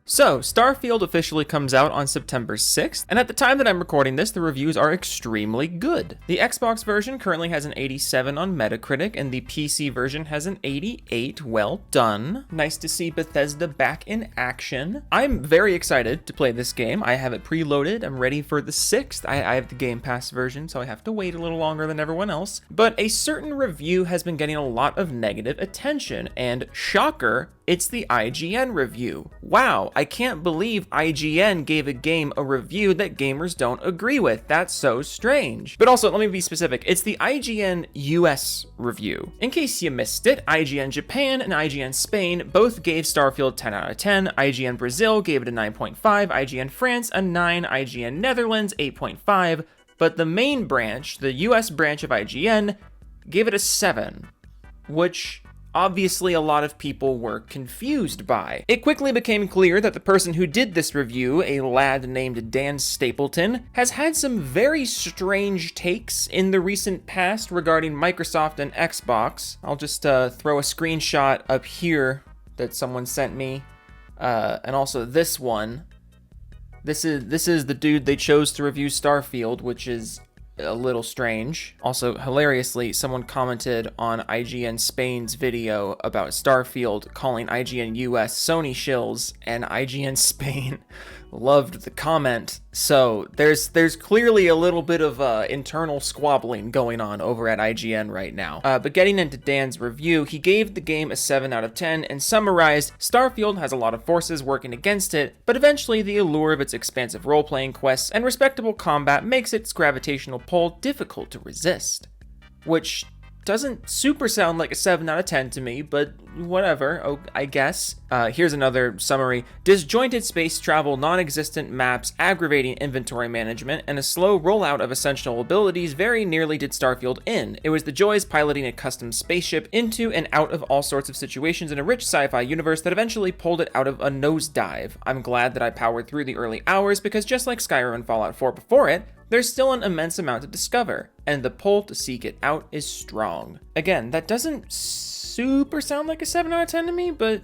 So, Starfield officially comes out on September 6th, and at the time that I'm recording this, the reviews are extremely good. The Xbox version currently has an 87 on Metacritic, and the PC version has an 88. Well done. Nice to see Bethesda back in action. I'm very excited to play this game. I have it preloaded. I'm ready for the 6th. I have the Game Pass version, so I have to wait a little longer than everyone else. But a certain review has been getting a lot of negative attention, and shocker, it's the IGN review. Wow, I can't believe IGN gave a game a review that gamers don't agree with. That's so strange. But also, let me be specific. It's the IGN US review. In case you missed it, IGN Japan and IGN Spain both gave Starfield 10 out of 10. IGN Brazil gave it a 9.5, IGN France a 9, IGN Netherlands 8.5, but the main branch, the US branch of IGN, gave it a 7, which obviously a lot of people were confused by. It quickly became clear that the person who did this review, a lad named Dan Stapleton, has had some very strange takes in the recent past regarding Microsoft and Xbox. I'll just throw a screenshot up here that someone sent me, and also this one. This is the dude they chose to review Starfield, which is a little strange. Also, hilariously, someone commented on IGN Spain's video about Starfield, calling IGN US Sony shills, and IGN Spain loved the comment. So there's clearly a little bit of internal squabbling going on over at IGN right now. But getting into Dan's review, he gave the game a 7 out of 10 and summarized, Starfield has a lot of forces working against it, but eventually the allure of its expansive role-playing quests and respectable combat makes its gravitational pull difficult to resist. Which doesn't super sound like a 7 out of 10 to me, but whatever, I guess. Here's another summary. Disjointed space travel, non-existent maps, aggravating inventory management, and a slow rollout of essential abilities very nearly did Starfield in. It was the joys piloting a custom spaceship into and out of all sorts of situations in a rich sci-fi universe that eventually pulled it out of a nosedive. I'm glad that I powered through the early hours because just like Skyrim and Fallout 4 before it, there's still an immense amount to discover, and the pull to seek it out is strong. Again, that doesn't super sound like a 7 out of 10 to me, but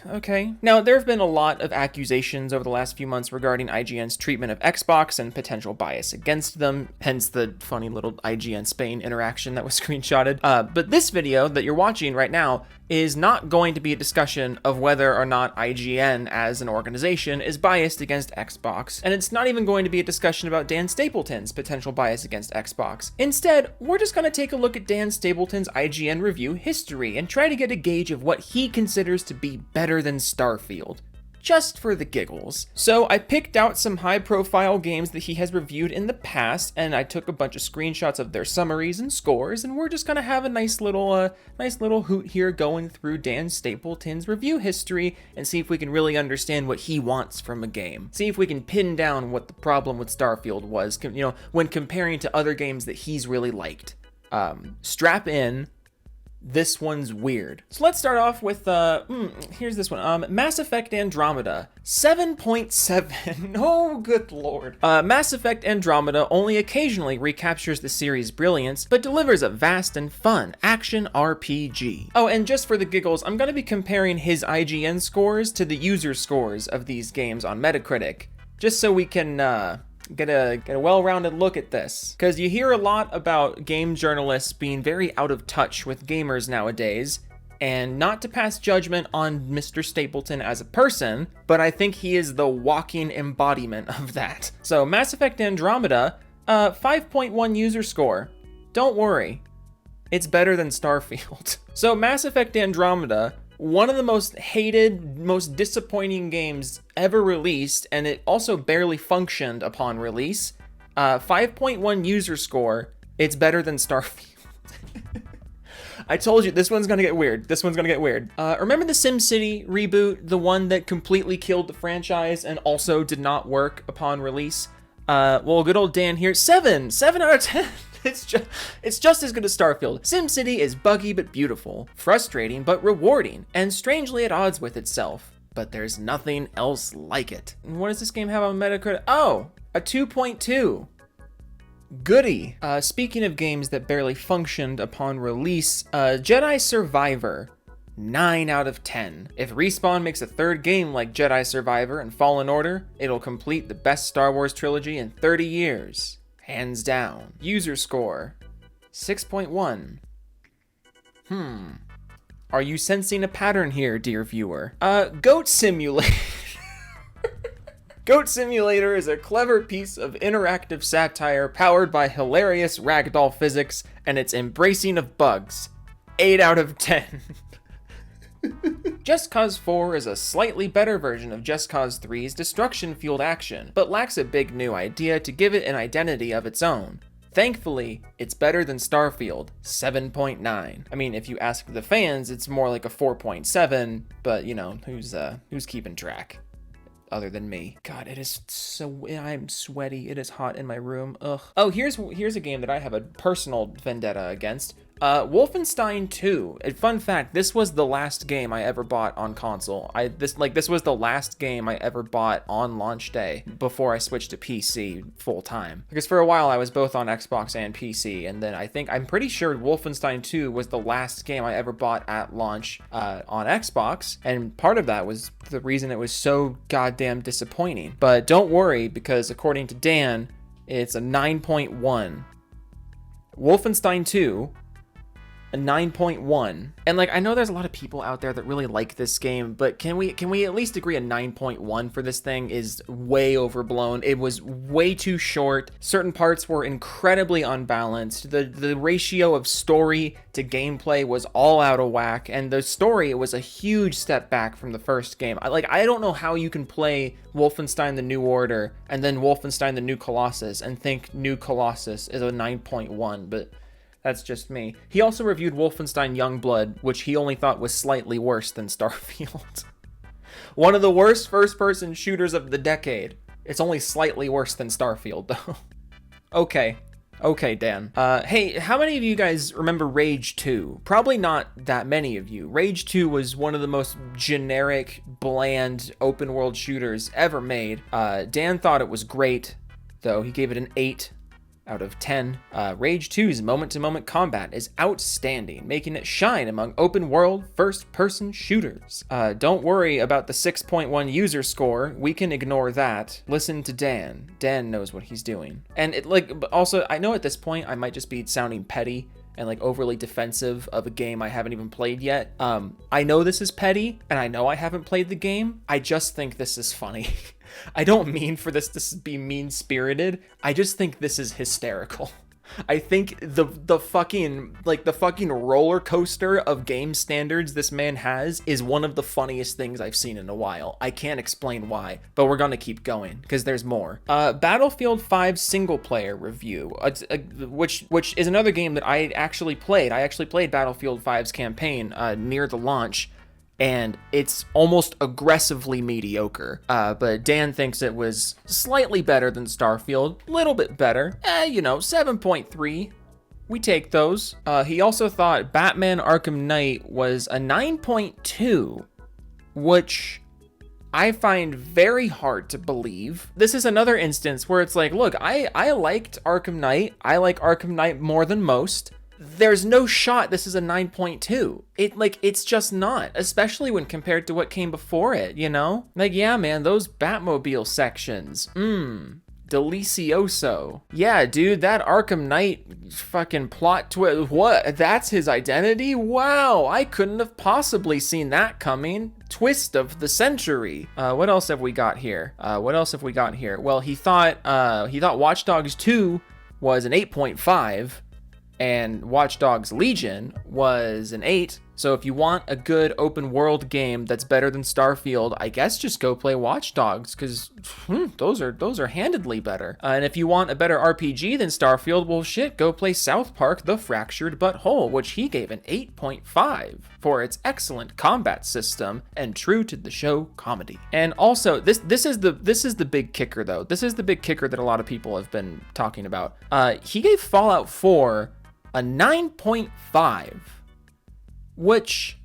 okay. Now, there have been a lot of accusations over the last few months regarding IGN's treatment of Xbox and potential bias against them, hence the funny little IGN Spain interaction that was screenshotted. But this video that you're watching right now is not going to be a discussion of whether or not IGN as an organization is biased against Xbox, and it's not even going to be a discussion about Dan Stapleton's potential bias against Xbox. Instead, we're just going to take a look at Dan Stapleton's IGN review history and try to get a gauge of what he considers to be better than Starfield, just for the giggles. So I picked out some high-profile games that he has reviewed in the past, and I took a bunch of screenshots of their summaries and scores, and we're just gonna have a nice little hoot here going through Dan Stapleton's review history and see if we can really understand what he wants from a game. See if we can pin down what the problem with Starfield was, when comparing to other games that he's really liked. Strap in. This one's weird. So let's start off with, here's this one. Mass Effect Andromeda, 7.7. Oh, good lord. Mass Effect Andromeda only occasionally recaptures the series' brilliance, but delivers a vast and fun action RPG. Oh, and just for the giggles, I'm gonna be comparing his IGN scores to the user scores of these games on Metacritic, just so we can, get a well-rounded look at this. Because you hear a lot about game journalists being very out of touch with gamers nowadays, and not to pass judgment on Mr. Stapleton as a person, but I think he is the walking embodiment of that. So Mass Effect Andromeda, 5.1 user score. Don't worry, it's better than Starfield. So Mass Effect Andromeda, one of the most hated, most disappointing games ever released, and it also barely functioned upon release. 5.1 user score. It's better than Starfield. I told you, this one's gonna get weird. Remember the SimCity reboot? The one that completely killed the franchise and also did not work upon release? Well, good old Dan here. 7 out of 10. It's just as good as Starfield. SimCity is buggy but beautiful, frustrating but rewarding, and strangely at odds with itself. But there's nothing else like it. And what does this game have on Metacritic? Oh, a 2.2. Goody. Speaking of games that barely functioned upon release, Jedi Survivor, 9 out of 10. If Respawn makes a third game like Jedi Survivor and Fallen Order, it'll complete the best Star Wars trilogy in 30 years. Hands down. User score, 6.1. Are you sensing a pattern here, dear viewer? Goat Simulator. Goat Simulator is a clever piece of interactive satire powered by hilarious ragdoll physics and its embracing of bugs. 8 out of 10. Just Cause 4 is a slightly better version of Just Cause 3's destruction-fueled action, but lacks a big new idea to give it an identity of its own. Thankfully, it's better than Starfield, 7.9. I mean, if you ask the fans, it's more like a 4.7, but you know, who's keeping track? Other than me. God, it is so, I'm sweaty. It is hot in my room. Ugh. Oh, here's a game that I have a personal vendetta against. Wolfenstein 2. A fun fact, this was the last game I ever bought on console. This was the last game I ever bought on launch day before I switched to PC full time. Because for a while I was both on Xbox and PC, and then I'm pretty sure Wolfenstein 2 was the last game I ever bought at launch on Xbox, and part of that was the reason it was so goddamn disappointing. But don't worry, because according to Dan, it's a 9.1. Wolfenstein 2, a 9.1. And like, I know there's a lot of people out there that really like this game, but can we at least agree a 9.1 for this thing is way overblown? It was way too short. Certain parts were incredibly unbalanced. The ratio of story to gameplay was all out of whack, and the story, it was a huge step back from the first game. I don't know how you can play Wolfenstein the New Order and then Wolfenstein the New Colossus and think New Colossus is a 9.1, but that's just me. He also reviewed Wolfenstein Youngblood, which he only thought was slightly worse than Starfield. One of the worst first-person shooters of the decade. It's only slightly worse than Starfield, though. Okay, Dan. Hey, how many of you guys remember Rage 2? Probably not that many of you. Rage 2 was one of the most generic, bland, open-world shooters ever made. Dan thought it was great, though. He gave it an 8 out of 10. Rage 2's moment-to-moment combat is outstanding, making it shine among open-world, first-person shooters. Don't worry about the 6.1 user score. We can ignore that. Listen to Dan. Dan knows what he's doing. And also, I know at this point I might just be sounding petty and like overly defensive of a game I haven't even played yet. I know this is petty, and I know I haven't played the game. I just think this is funny. I don't mean for this to be mean-spirited. I just think this is hysterical. I think the fucking roller coaster of game standards this man has is one of the funniest things I've seen in a while. I can't explain why, but we're gonna keep going because there's more. Battlefield 5 single player review, which is another game that I actually played. I actually played Battlefield 5's campaign near the launch, and it's almost aggressively mediocre. But Dan thinks it was slightly better than Starfield, a little bit better. 7.3. We take those. He also thought Batman Arkham Knight was a 9.2, which I find very hard to believe. This is another instance where it's like, look, I liked Arkham Knight. I like Arkham Knight more than most. There's no shot this is a 9.2. It's just not, especially when compared to what came before it, you know? Like, yeah, man, those Batmobile sections, delicioso. Yeah, dude, that Arkham Knight fucking plot twist, what? That's his identity? Wow, I couldn't have possibly seen that coming. Twist of the century. What else have we got here? Well, he thought Watch Dogs 2 was an 8.5. and Watch Dogs Legion was an 8. So if you want a good open world game that's better than Starfield, I guess just go play Watch Dogs, because those are handedly better. And if you want a better RPG than Starfield, well shit, go play South Park: The Fractured But Whole, which he gave an 8.5 for its excellent combat system and true to the show comedy. And also, this is the big kicker though. This is the big kicker that a lot of people have been talking about. He gave Fallout 4 a 9.5, which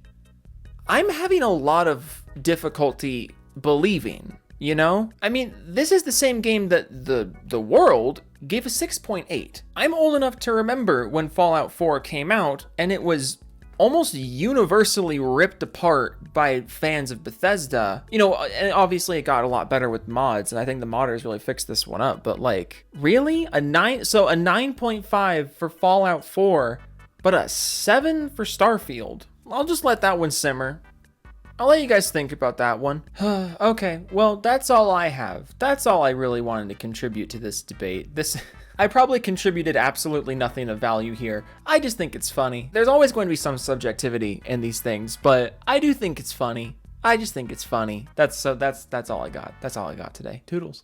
I'm having a lot of difficulty believing, you know? I mean, this is the same game that the world gave a 6.8. I'm old enough to remember when Fallout 4 came out, and it was almost universally ripped apart by fans of Bethesda. You know, and obviously it got a lot better with mods, and I think the modders really fixed this one up, but like, really? A 9.5 for Fallout 4, but a 7 for Starfield. I'll just let that one simmer. I'll let you guys think about that one. Okay, well, that's all I have. That's all I really wanted to contribute to this debate. I probably contributed absolutely nothing of value here. I just think it's funny. There's always going to be some subjectivity in these things, but I do think it's funny. I just think it's funny. That's all I got. That's all I got today. Toodles.